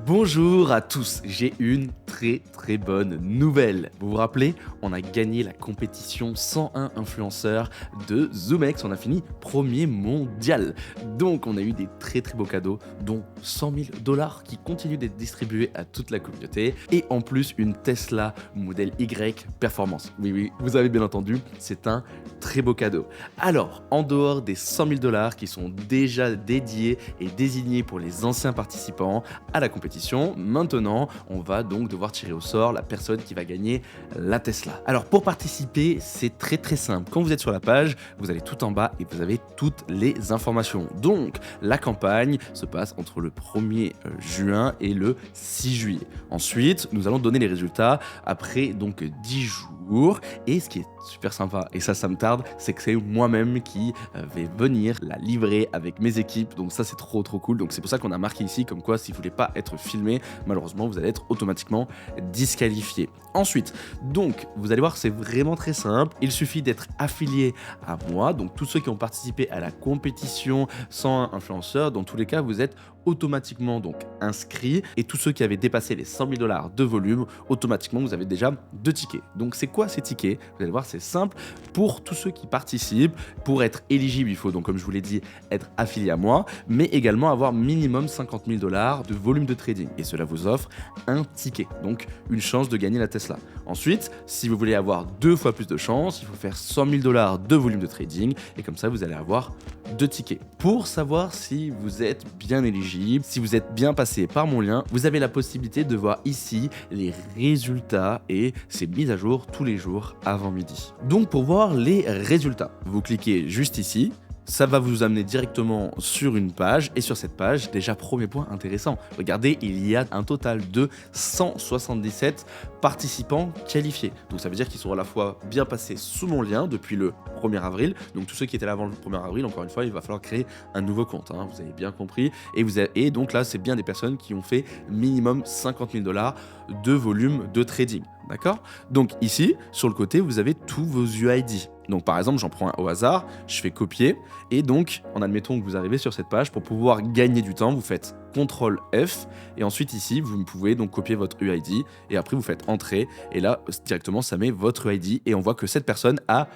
Bonjour à tous, j'ai une très bonne nouvelle. Vous vous rappelez, on a gagné la compétition 101 influenceurs de ZoomX, on a fini premier mondial. Donc on a eu des très beaux cadeaux, dont 100 000 $ qui continuent d'être distribués à toute la communauté. Et en plus une Tesla modèle Y Performance. Oui, vous avez bien entendu, c'est un très beau cadeau. Alors, en dehors des 100 000 $ qui sont déjà dédiés et désignés pour les anciens participants à la compétition, maintenant on va donc devoir tirer au sort la personne qui va gagner la Tesla. Alors pour participer, c'est très simple. Quand vous êtes sur la page, vous allez tout en bas et vous avez toutes les informations. Donc la campagne se passe entre le 1er juin et le 6 juillet. Ensuite, nous allons donner les résultats après donc 10 jours. Et ce qui est super sympa, et ça me tarde, c'est que c'est moi-même qui vais venir la livrer avec mes équipes. Donc ça c'est trop cool. Donc c'est pour ça qu'on a marqué ici comme quoi si vous voulez pas être filmé, malheureusement vous allez être automatiquement disqualifié. Ensuite, donc vous allez voir, c'est vraiment très simple. Il suffit d'être affilié à moi. Donc tous ceux qui ont participé à la compétition 101 influenceurs, dans tous les cas vous êtes automatiquement donc inscrits, et tous ceux qui avaient dépassé les 100 000 $ de volume, automatiquement vous avez déjà 2 tickets. Donc c'est quoi ces tickets? Vous allez voir, c'est simple. Pour tous ceux qui participent, pour être éligible, il faut donc, comme je vous l'ai dit, être affilié à moi, mais également avoir minimum 50 000 $ de volume de trading, et cela vous offre un ticket, donc une chance de gagner la Tesla. Ensuite, si vous voulez avoir 2 fois plus de chance, il faut faire 100 000 $ de volume de trading, et comme ça vous allez avoir 2 tickets. Pour savoir si vous êtes bien éligible, si vous êtes bien passé par mon lien, vous avez la possibilité de voir ici les résultats, et c'est mis à jour tous les jours avant midi. Donc pour voir les résultats, vous cliquez juste ici. Ça va vous amener directement sur une page, et sur cette page, déjà premier point intéressant, regardez, il y a un total de 177 participants qualifiés. Donc ça veut dire qu'ils sont à la fois bien passés sous mon lien depuis le 1er avril, donc tous ceux qui étaient là avant le 1er avril, encore une fois, il va falloir créer un nouveau compte, hein, vous avez bien compris, et donc là, c'est bien des personnes qui ont fait minimum 50 000 $ de volume de trading, d'accord? Donc ici, sur le côté, vous avez tous vos UID. Donc par exemple, j'en prends un au hasard, je fais copier, et donc en admettant que vous arrivez sur cette page, pour pouvoir gagner du temps, vous faites CTRL F, et ensuite ici, vous pouvez donc copier votre UID, et après vous faites Entrée, et là directement ça met votre UID, et on voit que cette personne a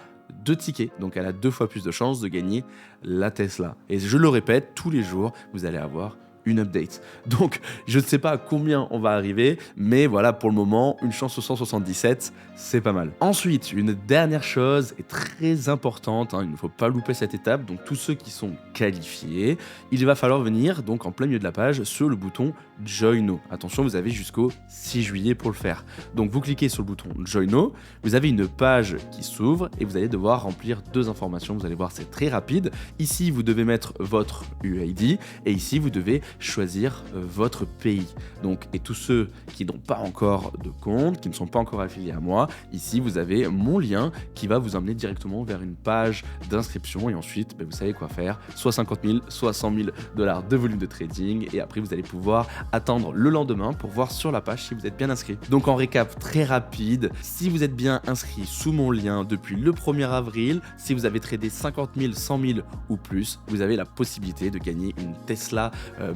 2 tickets, donc elle a 2 fois plus de chances de gagner la Tesla. Et je le répète, tous les jours, vous allez avoir une update. Donc, je ne sais pas à combien on va arriver, mais voilà, pour le moment, une chance sur 177, c'est pas mal. Ensuite, une dernière chose est très importante, hein, il ne faut pas louper cette étape. Donc, tous ceux qui sont qualifiés, il va falloir venir, donc en plein milieu de la page, sur le bouton Join Now. Attention, vous avez jusqu'au 6 juillet pour le faire. Donc, vous cliquez sur le bouton Join Now, vous avez une page qui s'ouvre, et vous allez devoir remplir 2 informations. Vous allez voir, c'est très rapide. Ici, vous devez mettre votre UID, et ici, vous devez choisir votre pays. Donc, et tous ceux qui n'ont pas encore de compte, qui ne sont pas encore affiliés à moi, ici vous avez mon lien qui va vous emmener directement vers une page d'inscription, et ensuite vous savez quoi faire, soit 50 000, soit 100 000 $ de volume de trading, et après vous allez pouvoir attendre le lendemain pour voir sur la page si vous êtes bien inscrit. Donc en récap très rapide, si vous êtes bien inscrit sous mon lien depuis le 1er avril, si vous avez tradé 50 000, 100 000 ou plus, vous avez la possibilité de gagner une Tesla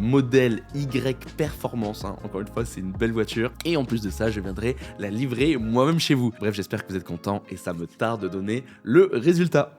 modèle Y Performance, hein. Encore une fois, c'est une belle voiture, et en plus de ça, je viendrai la livrer moi-même chez vous. Bref, j'espère que vous êtes contents, et ça me tarde de donner le résultat.